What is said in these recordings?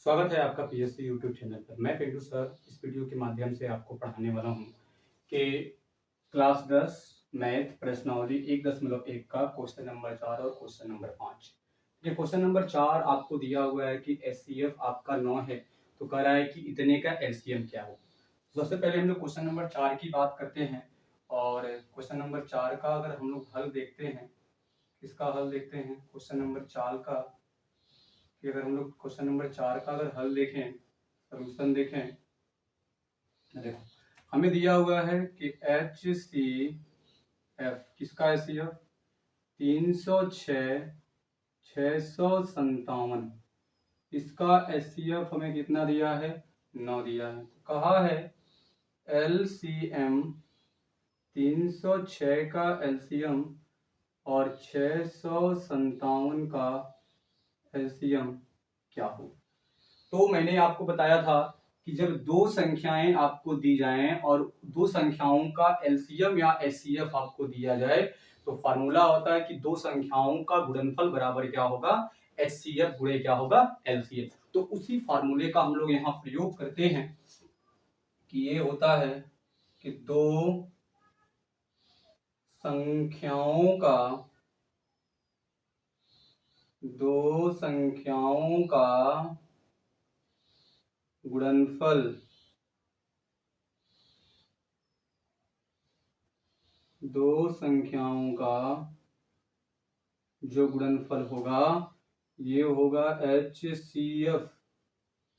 स्वागत है आपका पीएससी यूट्यूब चैनल पर। मैं पिंटू सर इस वीडियो के माध्यम से आपको पढ़ाने वाला हूं कि क्लास 10 मैथ प्रश्नावली 1.1 का क्वेश्चन नंबर 4 और क्वेश्चन नंबर 5। ये क्वेश्चन नंबर 4 आपको दिया हुआ है कि एचसीएफ आपका 9 है, तो कह रहा है कि इतने का एलसीएम क्या हो। सबसे पहले हम लोग क्वेश्चन नंबर 4 की बात करते हैं और क्वेश्चन नंबर 4 का अगर हम लोग हल देखते हैं, इसका हल देखते हैं क्वेश्चन नंबर 4 का, कि अगर हम लोग क्वेश्चन नंबर 4 का अगर हल देखें, सोल्यूशन देखें, देखो हमें दिया हुआ है कि एच सी एफ किसका एच सी एफ 306 657, इसका एच सी एफ हमें कितना दिया है 9 दिया है। तो कहा है एल सी एम 306 का एलसीएम और 657 का एलसीएम क्या हो। तो मैंने आपको बताया था कि जब दो संख्याएं आपको दी जाएं और दो संख्याओं का एलसीएम या एचसीएफ आपको दिया जाए तो फार्मूला होता है कि दो संख्याओं का गुणनफल बराबर क्या होगा एचसीएफ गुणे क्या होगा एलसीएम। तो उसी फार्मूले का हम लोग यहाँ प्रयोग करते हैं कि ये होता है कि दो संख्याओं का गुणनफल दो संख्याओं का जो गुणनफल होगा ये होगा एच सी एफ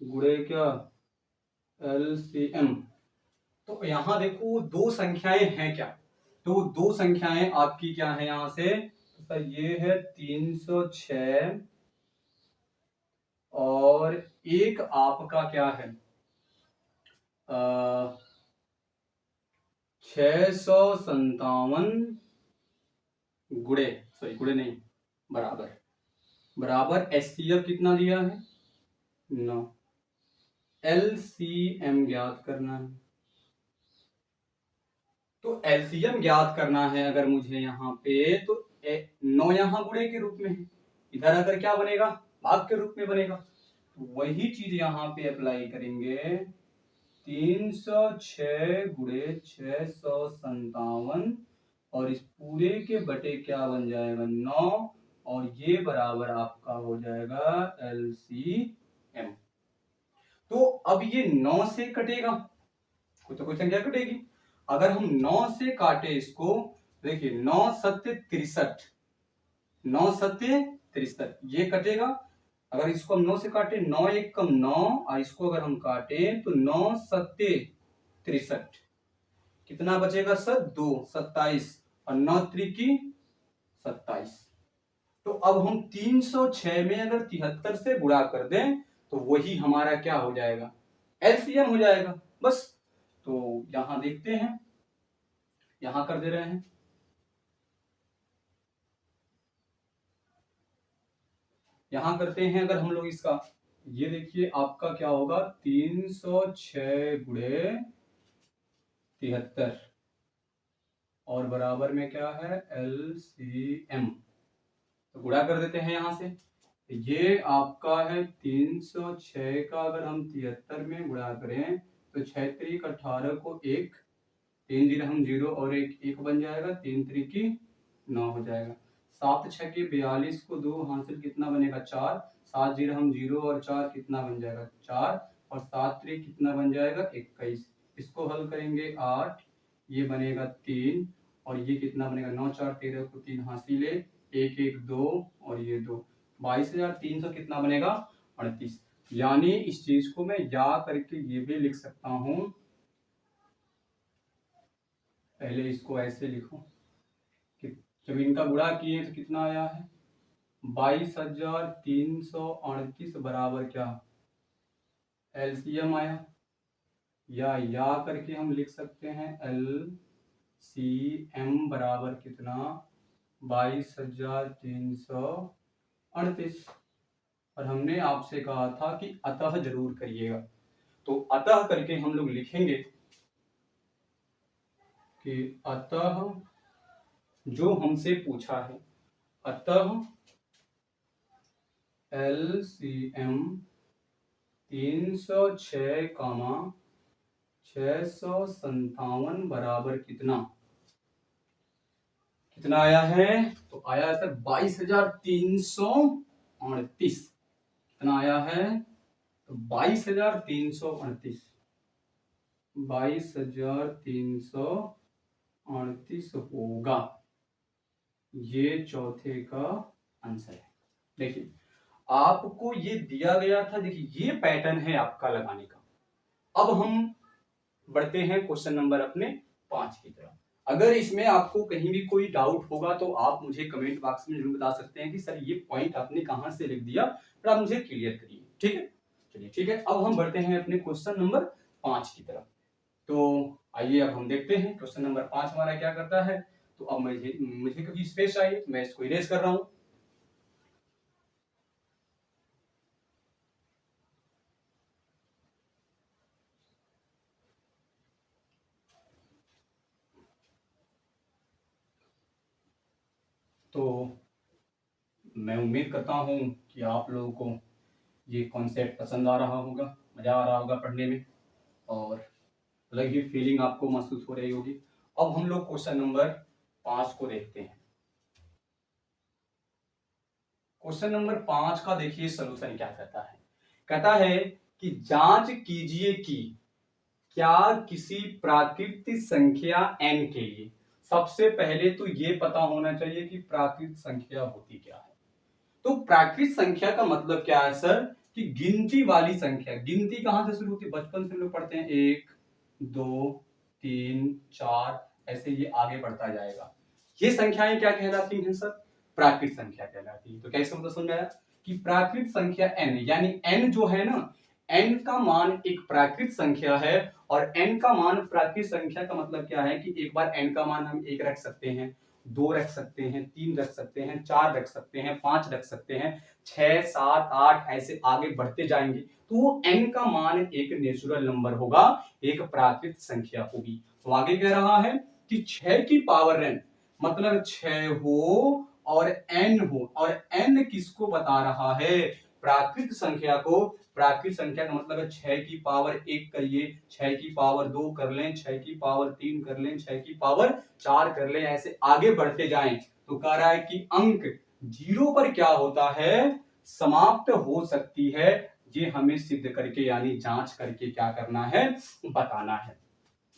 गुणे क्या एल सी एम। तो यहाँ देखो दो संख्याएं हैं क्या, तो दो संख्याएं आपकी क्या है यहाँ से, तो ये है 306 और एक आपका क्या है 657 गुणे गुणे नहीं बराबर बराबर एचसीएफ कितना दिया है 9, एलसीएम ज्ञात करना है। तो एलसीएम ज्ञात करना है अगर मुझे यहाँ पे, तो 9 यहाँ गुणे के रूप में है, इधर अगर क्या बनेगा भाग के रूप में बनेगा। तो वही चीज यहाँ पे अप्लाई करेंगे 306 गुणे 657 और इस पूरे के बटे क्या बन जाएगा 9 और ये बराबर आपका हो जाएगा एलसीएम। तो अब ये 9 से कटेगा, कोई तो कोई संख्या कटेगी। अगर हम 9 से काटे इसको, देखिए 9 सत्य 63, 9 सत्य 63 ये कटेगा। अगर इसको हम 9 से काटे 9 एक कम 9 और इसको अगर हम काटे तो 9 सत्य 63 कितना बचेगा सर 2 27 और 9 त्रिकी 27। तो अब हम 306 में अगर 73 से गुणा कर दें तो वही हमारा क्या हो जाएगा एलसीएम हो जाएगा बस। तो यहां देखते हैं, यहां कर दे रहे हैं, यहां करते हैं अगर हम लोग इसका, ये देखिए आपका क्या होगा 306 गुणे 73 और बराबर में क्या है एलसीएम। तो गुणा कर देते हैं यहां से, ये आपका है 306 का अगर हम 73 में गुणा करें तो 6 त्रिक 18 को 1, 3 जीरो हम 0 और एक बन जाएगा, 3 त्रिकी 9 हो जाएगा। 7 6 के 42 को 2 हासिल कितना बनेगा 4, 7 जीरो हम 0 और 4 कितना बन जाएगा 4 और 7 त्रिक कितना बन जाएगा 21। इसको हल करेंगे 8, ये बनेगा 3 और ये कितना बनेगा 9 4 13 को 3 हासिल 1 1 2 और ये 2, 22,300 कितना बनेगा 38। यानी इस चीज को मैं या करके ये भी लिख सकता हूं, पहले इसको ऐसे लिखो कि जब इनका गुणा किए तो कितना आया है 22,338 बराबर क्या एलसीएम आया, या करके हम लिख सकते हैं एल सी एम बराबर कितना 22,338। और हमने आपसे कहा था कि अतः जरूर करिएगा, तो अतः करके हम लोग लिखेंगे कि अतः जो हमसे पूछा है, अतः एलसीएम 306 कामा 657 बराबर कितना कितना आया है? तो आया है सर 22,338। कितना आया है? तो 22,338, 22,338 होगा। ये चौथे का आंसर है। देखिए आपको ये दिया गया था, देखिए ये पैटर्न है आपका लगाने का। अब हम बढ़ते हैं क्वेश्चन नंबर अपने 5 की तरफ। अगर इसमें आपको कहीं भी कोई डाउट होगा तो आप मुझे कमेंट बॉक्स में जरूर बता सकते हैं कि सर ये पॉइंट आपने कहां से लिख दिया, फिर आप मुझे क्लियर करिए। ठीक है, चलिए ठीक है। अब हम बढ़ते हैं अपने क्वेश्चन नंबर 5 की तरफ। तो आइए अब हम देखते हैं क्वेश्चन नंबर 5 हमारा क्या करता है। तो अब मुझे कभी स्पेस चाहिए तो मैं इसको इरेज कर रहा हूं। तो मैं उम्मीद करता हूं कि आप लोगों को ये कॉन्सेप्ट पसंद आ रहा होगा, मजा आ रहा होगा पढ़ने में, और अलग ही फीलिंग आपको महसूस हो रही होगी। अब हम लोग क्वेश्चन नंबर 5 को देखते हैं। क्वेश्चन नंबर 5 का देखिए सोल्यूशन क्या कहता है। कहता है कि जांच कीजिए कि क्या किसी प्राकृतिक संख्या n के लिए, सबसे पहले तो ये पता होना चाहिए कि प्राकृतिक संख्या होती क्या है। तो प्राकृतिक संख्या का मतलब क्या है सर, कि गिनती वाली संख्या। गिनती कहां से शुरू होती है? बचपन से हम लोग पढ़ते हैं 1 2 3 4, ऐसे ये आगे बढ़ता जाएगा। ये संख्याएं क्या कहलाती हैं सर? प्राकृतिक संख्या कहलाती है। तो कैसे मतलब समझाया कि प्राकृतिक संख्या n, यानी n जो है ना, n का मान एक प्राकृतिक संख्या है। और n का मान प्राकृतिक संख्या का मतलब क्या है कि एक बार n का मान हम 1 रख सकते हैं, 2 रख सकते हैं, 3 रख सकते हैं, 4 रख सकते हैं, 5 रख सकते हैं, 6 7 8, ऐसे आगे बढ़ते जाएंगे। तो वो n का मान एक नेचुरल नंबर होगा, एक प्राकृतिक संख्या होगी। तो आगे कह रहा है कि 6 की पावर n, मतलब 6 हो और n हो, और n किसको बता रहा है? प्राकृतिक संख्या को। प्राकृतिक संख्या का मतलब है 6 की पावर 1 करिए, 6 की पावर 2 कर लें, 6 की पावर 3 कर लें, 6 की पावर 4 कर लें, ऐसे आगे बढ़ते जाएं। तो कह रहा है कि अंक 0 पर क्या होता है? समाप्त हो सकती है। ये हमें सिद्ध करके यानी जांच करके क्या करना है? बताना है।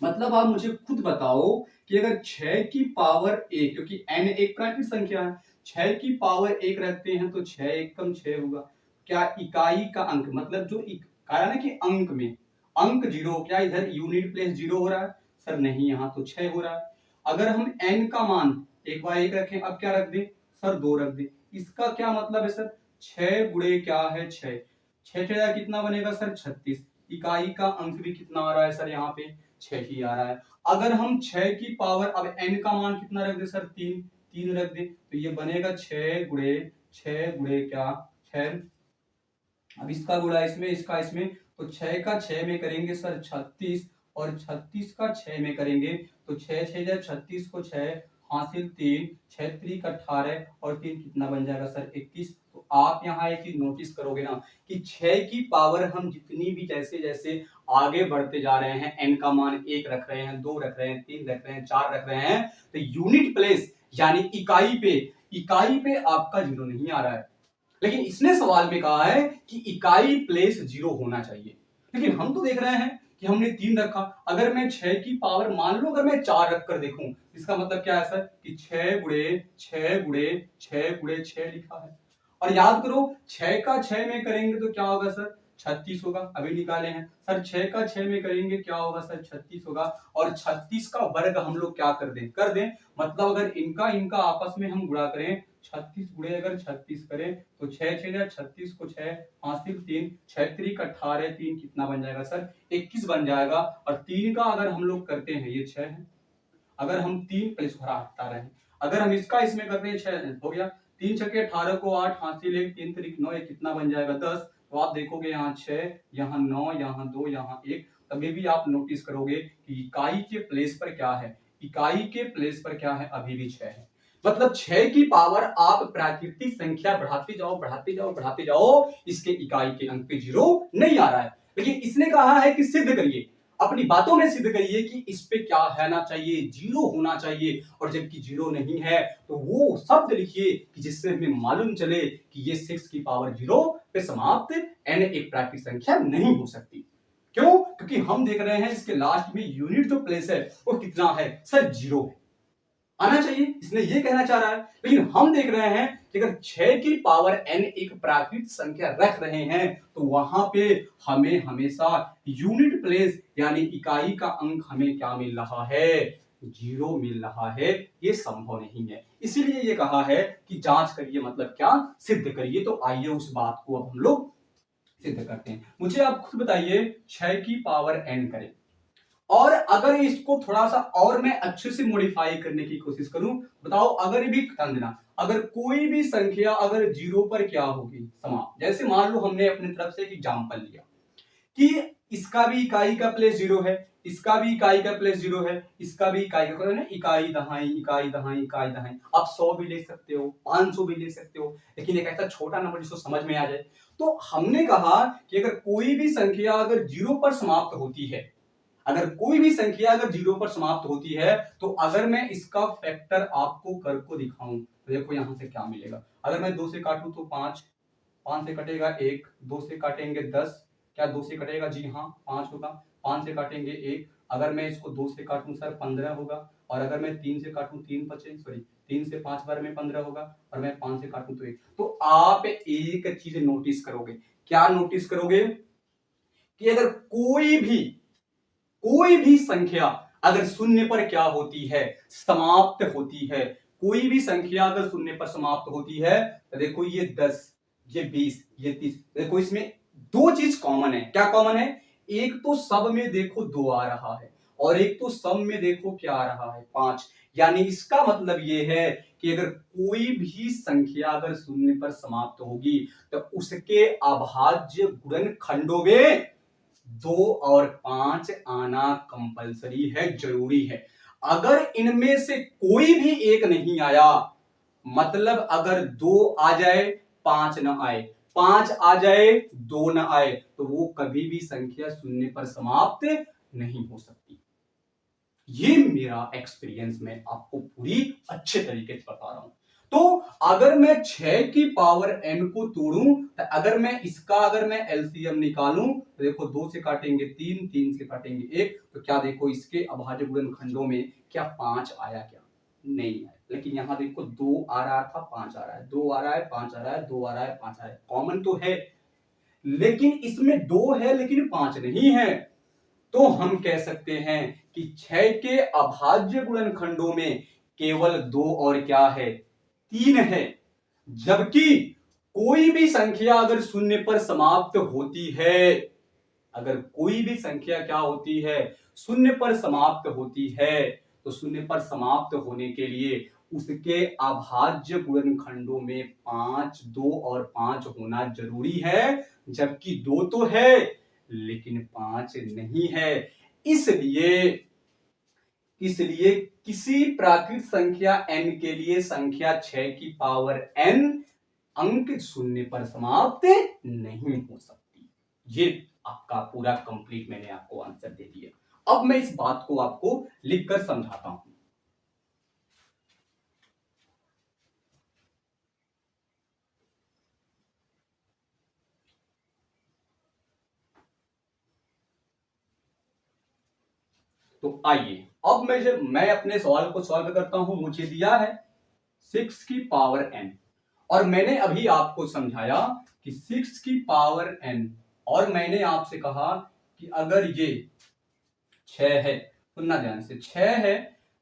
मतलब आप मुझे खुद बताओ कि अगर 6 की पावर 1, क्योंकि n एक प्राकृतिक संख्या है, 6 की पावर 1 रखते हैं तो 6 एकम 6 होगा। क्या इकाई का अंक, मतलब जो कहा ना कि अंक में अंक 0, क्या इधर यूनिट प्लेस 0 हो रहा है? सर नहीं, यहाँ तो 6 हो रहा है। अगर हम n का मान एक बार 1 रखें, अब क्या रख दे सर? 2 रख दे। इसका क्या मतलब है सर? 6 गुणे क्या है? 6, 6 कितना बनेगा सर? 36। इकाई का अंक भी कितना आ रहा है सर? यहाँ पे 6 ही आ रहा है। अगर हम 6 की पावर, अब n का मान कितना रख दे सर? 3, 3 रख दे, तो ये बनेगा 6 गुणे 6 गुणे क्या? 6। अब इसका गुणा इसमें, इसका इसमें, तो 6 का 6 में करेंगे सर 36, और 36 का 6 में करेंगे तो 6 6 36 को 6 हासिल 3, 6 3 का 18, और 3 कितना बन जाएगा सर? 21। तो आप यहाँ एक चीज नोटिस करोगे ना कि 6 की पावर हम जितनी भी जैसे जैसे आगे बढ़ते जा रहे हैं, n का मान 1 रख रहे हैं, 2 रख रहे हैं, 3 रख रहे हैं, 4 रख रहे हैं, तो यूनिट प्लेस यानी इकाई पे आपका 0 नहीं आ रहा है। लेकिन इसने सवाल में कहा है कि इकाई प्लेस 0 होना चाहिए। लेकिन हम तो देख रहे हैं कि हमने 3 रखा। अगर मैं 6 की पावर मान लो अगर मैं 4 रख कर देखूं, इसका मतलब क्या है सर? कि 6 गुणे 6 गुणे 6 गुणे 6 लिखा है। और याद करो 6 का 6 में करेंगे तो क्या होगा सर? 36 होगा। अभी निकाले हैं सर, 6 का 6 में करेंगे क्या होगा सर? 36 होगा। और 36 का वर्ग हम लोग क्या कर दें, मतलब अगर इनका इनका आपस में हम गुणा करें, 36 गुणे अगर 36 करें तो 6 6 36 को 6 हासिल 3, 6 3 का 18, 3 कितना बन जाएगा सर? 21 बन जाएगा। और 3 का अगर हम लोग करते हैं, ये 6 है, अगर हम 3 प्लस हटा रहे हैं, अगर हम इसका इसमें करते हैं 6 हो गया, 3 6 18 को 8 हासिल 1, 3 3 9, कितना बन जाएगा? 10। तो आप देखोगे यहाँ 6, यहाँ 9, यहाँ 2, यहाँ 1, तभी भी आप नोटिस करोगे कि इकाई के प्लेस पर क्या है? इकाई के प्लेस पर क्या है? अभी भी 6 है। मतलब 6 की पावर आप प्राकृतिक संख्या बढ़ाते जाओ बढ़ाते जाओ बढ़ाते जाओ, इसके इकाई के अंक पे जीरो नहीं आ रहा है। लेकिन इसने कहा है कि सिद्ध करिए, अपनी बातों में सिद्ध करिए कि इस पे क्या रहना चाहिए, जीरो होना चाहिए। और जबकि जीरो नहीं है तो वो शब्द लिखिए कि जिससे हमें मालूम चले कि ये 6 की पावर जीरो पे समाप्त n एक प्राकृतिक संख्या नहीं हो सकती। क्यों? क्योंकि हम देख रहे हैं इसके लास्ट में यूनिट जो प्लेस है वो कितना है सर, जीरो है, आना चाहिए, इसने ये कहना चाह रहा है। लेकिन हम देख रहे हैं कि अगर 6 की पावर n एक प्राकृतिक संख्या रख रहे हैं तो वहां पे हमें हमेशा यूनिट प्लेस यानी इकाई का अंक हमें क्या मिल रहा है, जीरो मिल रहा है। ये संभव नहीं है, इसीलिए ये कहा है कि जांच करिए, मतलब क्या, सिद्ध करिए। तो आइए उस बात को अब हम लोग सिद्ध करते हैं। मुझे आप खुद बताइए 6 की पावर n करें और अगर इसको थोड़ा सा और मैं अच्छे से मॉडिफाई करने की कोशिश करूं, बताओ अगर भी ध्यान देना, अगर कोई भी संख्या अगर जीरो पर क्या होगी समाप्त। जैसे मान लो हमने अपनी तरफ से एक एग्जांपल लिया कि इसका भी इकाई का प्लेस जीरो है, इसका भी इकाई का प्लेस जीरो है, इसका भी इकाई का ना, इकाई दहाई इकाई दहाई इकाई दहाई। आप 100 भी ले सकते हो, 500 भी ले सकते हो, लेकिन एक ऐसा छोटा नंबर जिसको समझ में आ जाए। तो हमने कहा कि अगर कोई भी संख्या अगर जीरो पर समाप्त होती है, अगर कोई भी संख्या अगर जीरो पर समाप्त होती है, तो अगर मैं इसका फैक्टर आपको कर को दिखाऊं तो देखो यहां से क्या मिलेगा। अगर मैं 2 से काटूं तो 5, 5 से कटेगा 1, 2 से काटेंगे 10, क्या 2 से कटेगा, जी हाँ 5 होगा, 5 से काटेंगे 1, अगर मैं इसको 2 से काटूं सर 15 होगा, और अगर मैं 3 से काटूं 3 5 सॉरी 3 से 5 बार में 15 होगा, और मैं 5 से काटूं तो 1। तो आप एक चीज नोटिस करोगे, क्या नोटिस करोगे कि अगर कोई भी संख्या अगर शून्य पर क्या होती है, समाप्त होती है, कोई भी संख्या अगर शून्य पर समाप्त होती है, तो देखो ये 10, ये 20, ये 30, देखो इसमें दो चीज कॉमन है। क्या कॉमन है? एक तो सब में देखो 2 आ रहा है, और एक तो सब में देखो क्या आ रहा है, 5। यानी इसका मतलब ये है कि अगर कोई भी संख्या अगर शून्य पर समाप्त होगी तो उसके अभाज्य गुणनखंडों में 2 और 5 आना कंपलसरी है, जरूरी है। अगर इनमें से कोई भी एक नहीं आया, मतलब अगर 2 आ जाए 5 ना आए, 5 आ जाए 2 ना आए, तो वो कभी भी संख्या शून्य पर समाप्त नहीं हो सकती। ये मेरा एक्सपीरियंस में आपको पूरी अच्छे तरीके से बता रहा हूं। तो अगर मैं 6 की पावर n को तोड़ूं, तो अगर मैं एलसीएम निकालूं तो देखो 2 से काटेंगे 3, 3 से काटेंगे 1, तो क्या देखो इसके अभाज्य गुणनखंडों में क्या 5 आया, क्या नहीं आया। लेकिन यहां देखो 2 आ रहा था 5 आ रहा है, 2 आ रहा है 5 आ रहा है, 2 आ रहा है 5 आ रहा है, कॉमन तो है। लेकिन इसमें 2 है लेकिन 5 नहीं है। तो हम कह सकते हैं कि 6 के अभाज्य गुणनखंडों में केवल 2 और क्या है, 3 है। जबकि कोई भी संख्या अगर शून्य पर समाप्त होती है, अगर कोई भी संख्या क्या होती है, शून्य पर समाप्त होती है, तो शून्य पर समाप्त होने के लिए उसके अभाज्य गुणनखंडों में 5, 2 और 5 होना जरूरी है। जबकि 2 तो है लेकिन 5 नहीं है। इसलिए इसलिए किसी प्राकृत संख्या n के लिए संख्या 6 की पावर n अंक शून्य पर समाप्त नहीं हो सकती। ये आपका पूरा कंप्लीट मैंने आपको आंसर दे दिया। अब मैं इस बात को आपको लिखकर समझाता हूं। तो आइए अब मैं अपने सवाल को सॉल्व करता हूं। मुझे दिया है 6 की पावर n, और मैंने अभी आपको समझाया कि 6 की पावर n, और मैंने आपसे कहा कि अगर ये 6 है, सुनना ध्यान से, 6 है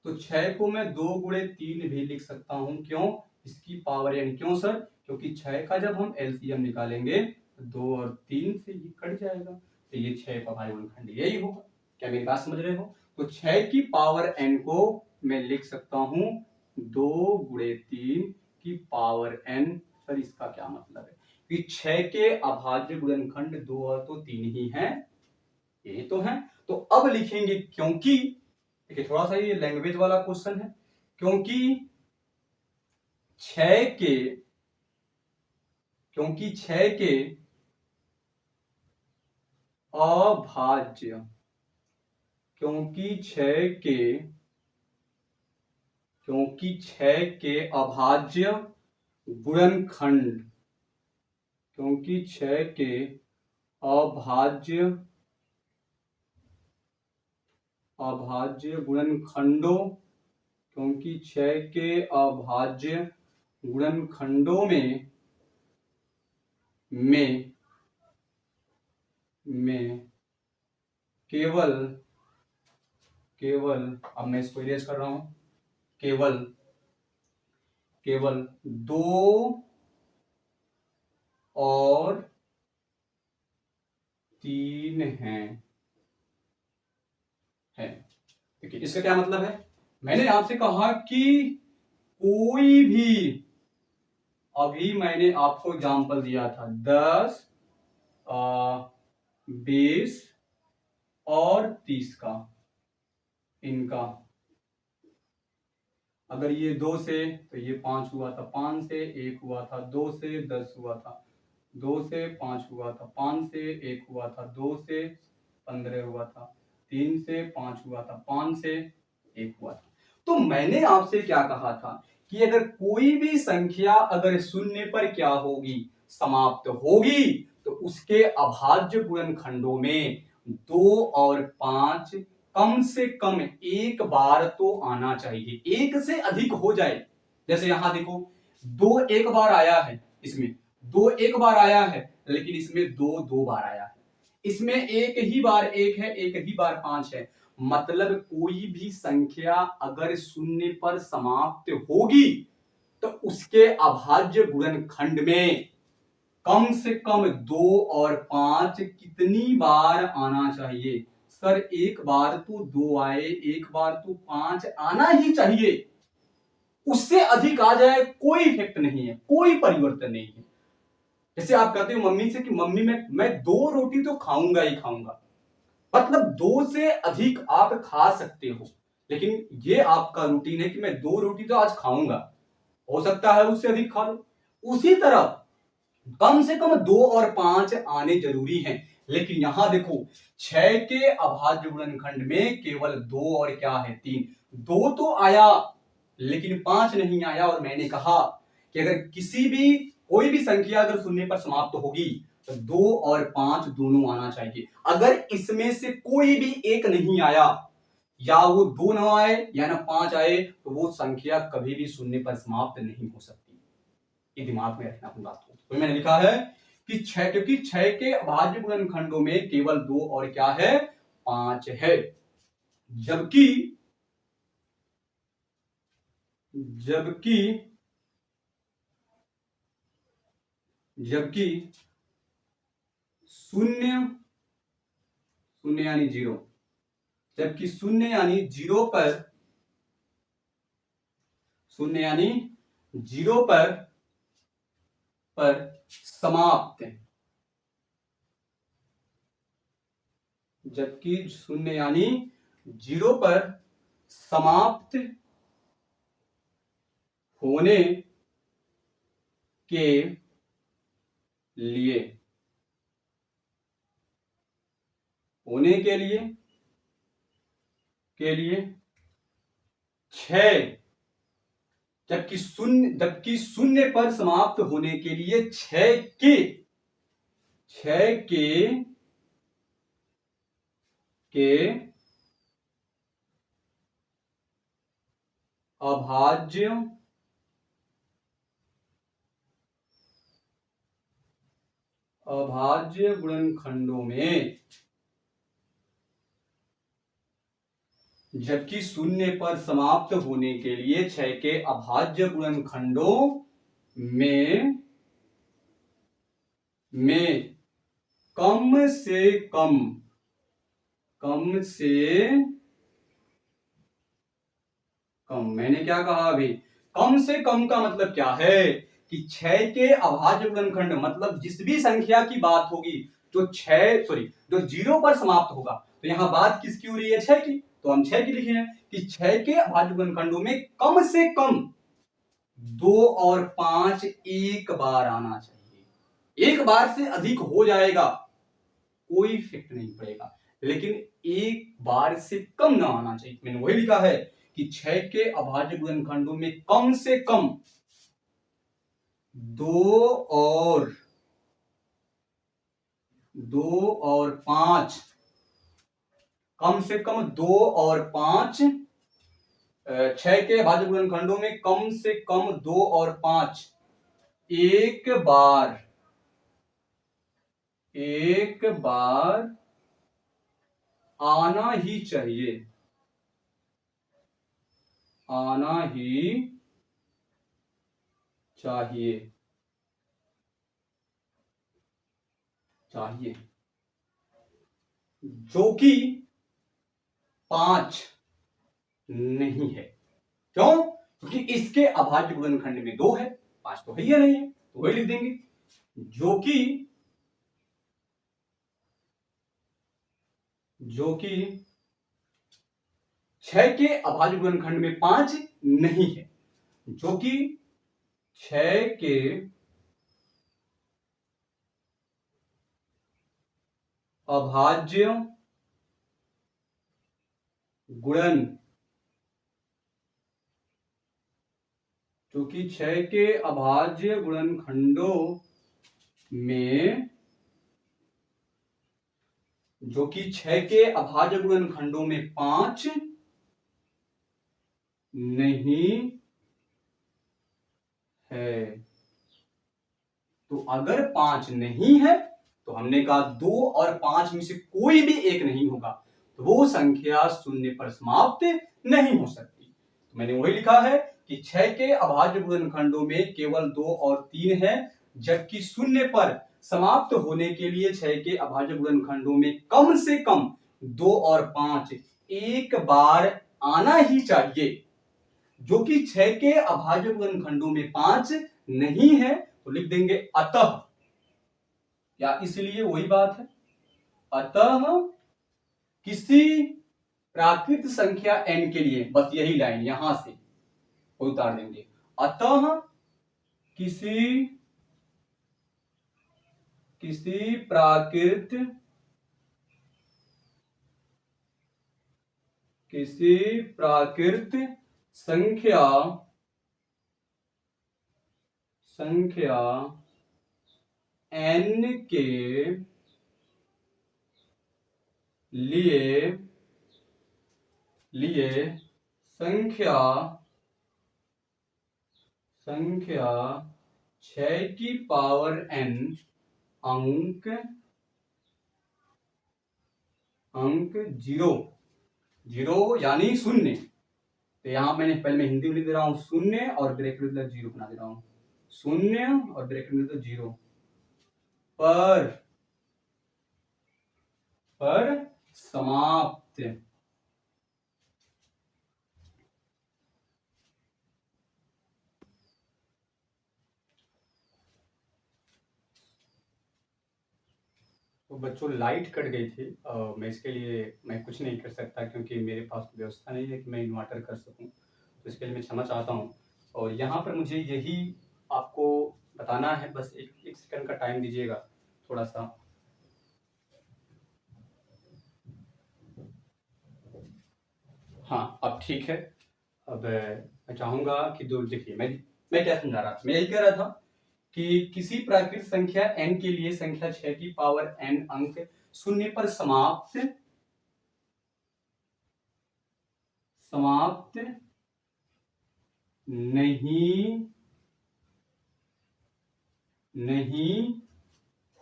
तो 6 को मैं 2 गुणे 3 भी लिख सकता हूं। क्यों? इसकी पावर n। क्यों सर? क्योंकि 6 का जब हम एलसीएम निकालेंगे तो 2 और 3 से ये कट जाएगा, तो ये 6 का भाई गुणनखंड यही होगा। क्या मेरी बात समझ रहे हो? तो 6 की पावर n को मैं लिख सकता हूं 2 गुणे 3 की पावर n। सर इसका क्या मतलब है कि 6 के अभाज्य गुणनखंड 2 और तो 3 ही हैं, ये तो है। तो अब लिखेंगे क्योंकि, देखिए थोड़ा सा ये लैंग्वेज वाला क्वेश्चन है, क्योंकि 6 के, क्योंकि 6 के अभाज्य, क्योंकि 6 के, क्योंकि 6 के अभाज्य गुणनखंड, क्योंकि 6 के अभाज्य गुणनखंडों, क्योंकि 6 के अभाज्य गुणनखंडों में केवल, अब मैं इसको इरेज कर रहा हूं, केवल 2 और 3 है। देखिए इसका क्या मतलब है, मैंने आपसे कहा कि कोई भी, अभी मैंने आपको एग्जांपल दिया था 10, 20 और 30 का, इनका अगर ये 2 से तो ये 5 हुआ था, 5 से 1 हुआ था, 2 से 10 हुआ था, 2 से 5 हुआ था, 5 से 1 हुआ था, 2 से 15 हुआ था, 3 से 5 हुआ था, 5 से 1 हुआ था। तो मैंने आपसे क्या कहा था कि अगर कोई भी संख्या अगर शून्य पर क्या होगी, समाप्त होगी, तो उसके अभाज्य गुणनखंडों में 2 और 5 कम से कम एक बार तो आना चाहिए, एक से अधिक हो जाए। जैसे यहां देखो 2 एक बार आया है, इसमें 2 एक बार आया है, लेकिन इसमें 2 दो बार आया है, इसमें एक ही बार 1 है, एक ही बार 5 है। मतलब कोई भी संख्या अगर शून्य पर समाप्त होगी तो उसके अभाज्य गुणनखंड में कम से कम 2 और 5 कितनी बार आना चाहिए? सर एक बार तो 2 आए, एक बार तो 5 आना ही चाहिए, उससे अधिक आ जाए कोई इफेक्ट नहीं है, कोई परिवर्तन नहीं है। जैसे आप कहते हो मम्मी से कि मम्मी मैं 2 रोटी तो खाऊंगा ही खाऊंगा, मतलब 2 से अधिक आप खा सकते हो, लेकिन ये आपका रूटीन है कि मैं 2 रोटी तो आज खाऊंगा, हो सकता है उससे अधिक खा लो। उसी तरह कम से कम 2 और 5 आने जरूरी हैं, लेकिन यहां देखो 6 के अभाज्य गुणनखंड में केवल 2 और क्या है 3, 2 तो आया लेकिन 5 नहीं आया। और मैंने कहा कि अगर किसी भी कोई भी संख्या अगर शून्य पर समाप्त होगी तो 2 और 5 दोनों आना चाहिए। अगर इसमें से कोई भी एक नहीं आया, या वो 2 ना आए या ना 5 आए, तो वो संख्या कभी भी शून्य पर समाप्त नहीं हो सकती। ये दिमाग में रखना अपनी बात को। तो मैंने लिखा है कि 6, क्योंकि 6 के अभाज्य गुणनखंडों में केवल 2 और क्या है 5 है, जबकि शून्य यानी 0, जबकि शून्य यानी 0 पर समाप्त, जबकि शून्य यानी 0 पर समाप्त होने के लिए, के लिए 6, जबकि शून्य पर समाप्त होने के लिए 6 के अभाज्य गुणनखंडों में, जबकि शून्य पर समाप्त होने के लिए 6 के अभाज्य गुणनखंडों में कम से कम मैंने क्या कहा अभी, कम से कम का मतलब क्या है कि 6 के अभाज्य गुणनखंड, मतलब जिस भी संख्या की बात होगी जो 0 पर समाप्त होगा, तो यहां बात किसकी हो रही है 6 की, तो हम 6 की लिखे हैं कि 6 के अभाज्य गुणनखंडों में कम से कम 2 और 5 एक बार आना चाहिए। एक बार से अधिक हो जाएगा कोई इफेक्ट नहीं पड़ेगा, लेकिन एक बार से कम ना आना चाहिए। मैंने वही लिखा है कि 6 के अभाज्य गुणनखंडों में कम से कम 2 और 5, कम से कम 2 और 5, 6 के अभाज्य गुणनखंडों में कम से कम 2 और 5 एक बार आना ही चाहिए, आना ही चाहिए। जो कि 5 नहीं है। क्यों? क्योंकि इसके अभाज्य गुणनखंड में 2 है, 5 तो है ही नहीं है, तो वही लिख देंगे। जो कि 6 के अभाज्य गुणनखंड में 5 नहीं है, जो कि 6 के अभाज्य गुणन, जो कि 6 के अभाज्य गुणनखंडों में, जो कि 6 के अभाज्य गुणनखंडों में 5 नहीं है। तो अगर 5 नहीं है तो हमने कहा 2 और 5 में से कोई भी एक नहीं होगा, तो वो संख्या शून्य पर समाप्त नहीं हो सकती। तो मैंने वही लिखा है कि 6 के अभाज्य गुणनखंडों में केवल 2 और 3 है, जबकि शून्य पर समाप्त होने के लिए 6 के अभाज्य गुणनखंडों में कम से कम 2 और 5 एक बार आना ही चाहिए, जो कि 6 के अभाज्य गुणनखंडों में 5 नहीं है। तो लिख देंगे अतः, या इसलिए वही बात है, अतः किसी प्राकृत संख्या n के लिए, बस यही लाइन यहां से उतार देंगे, अतः किसी प्राकृत संख्या n के लिए संख्या 6 की पावर n अंक 0 यानी शून्य। तो यहां मैंने पहले में हिंदी में लिख दे रहा हूं, शून्य और ब्रैकेट में 0 बना दे रहा हूं, शून्य और ब्रैकेट में 0 पर समाप्त। तो बच्चों लाइट कट गई थी, मैं इसके लिए मैं कुछ नहीं कर सकता, क्योंकि मेरे पास व्यवस्था नहीं है कि मैं इन्वर्टर कर सकूं, तो इसके लिए मैं क्षमा चाहता हूं। और यहाँ पर मुझे यही आपको बताना है, बस एक सेकंड का टाइम दीजिएगा थोड़ा सा। हाँ अब ठीक है। अब मैं चाहूंगा कि जो देखिए मैं क्या समझा रहा था, मैं यही कह रहा था कि किसी प्राकृत संख्या n के लिए संख्या 6 की पावर n अंक शून्य पर समाप्त नहीं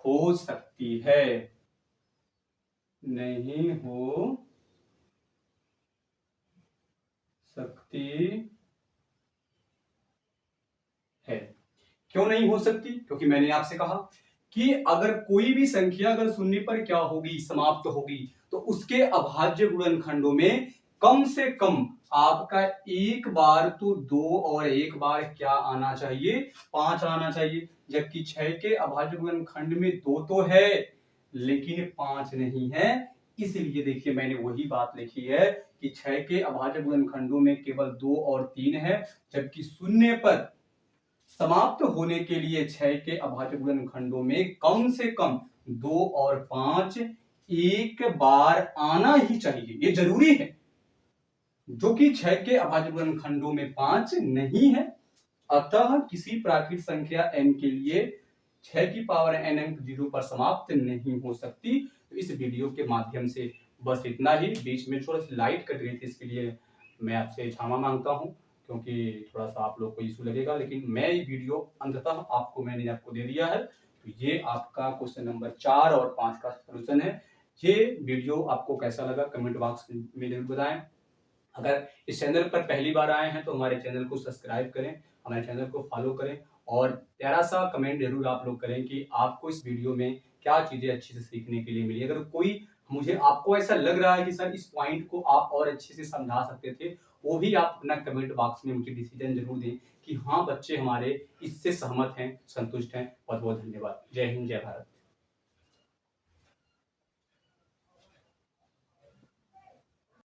हो सकती है, नहीं हो सकती है। क्यों नहीं हो सकती? क्योंकि मैंने आपसे कहा कि अगर कोई भी संख्या अगर शून्य पर क्या होगी, समाप्त होगी, तो उसके अभाज्य गुणनखंडों में कम से कम आपका एक बार तो 2 और एक बार क्या आना चाहिए, 5 आना चाहिए। जबकि 6 के अभाज्य गुणनखंड में 2 तो है लेकिन 5 नहीं है। इसलिए देखिए मैंने वही बात लिखी है कि 6 के अभाज्य गुणनखंडों में केवल 2 और 3 है, जबकि शून्य पर समाप्त होने के लिए 6 के अभाज्य गुणनखंडों में कम से कम 2 और 5 एक बार आना ही चाहिए, ये जरूरी है, जो कि 6 के अभाज्य गुणनखंडों में 5 नहीं है। अतः किसी प्राकृत संख्या n के लिए 6 की पावर n अंक 0 पर समाप्त नहीं हो सकती। तो इस वीडियो के माध्यम से बस इतना ही। बीच में थोड़ा सी लाइट कट गई थी, इसके लिए मैं आपसे क्षमा मांगता हूं, क्योंकि थोड़ा सा आप लोग को इशू लगेगा, लेकिन मैं ये वीडियो अंततः मैंने आपको दे दिया है। तो ये आपका क्वेश्चन नंबर 4 और 5 का सोल्यूशन है। ये वीडियो आपको कैसा लगा कमेंट बॉक्स में जरूर बताएं। अगर इस चैनल पर पहली बार आए हैं तो हमारे चैनल को सब्सक्राइब करें, हमारे चैनल को फॉलो करें, और प्यारा सा कमेंट जरूर आप लोग करें कि आपको इस वीडियो में क्या चीजें अच्छी से सीखने के लिए मिली। अगर कोई मुझे आपको ऐसा लग रहा है कि सर इस पॉइंट को आप और अच्छे से समझा सकते थे, वो भी आप अपना कमेंट बॉक्स में मुझे डिसीजन जरूर दें कि हाँ बच्चे हमारे इससे सहमत हैं, संतुष्ट हैं। बहुत बहुत धन्यवाद। जय हिंद, जय भारत।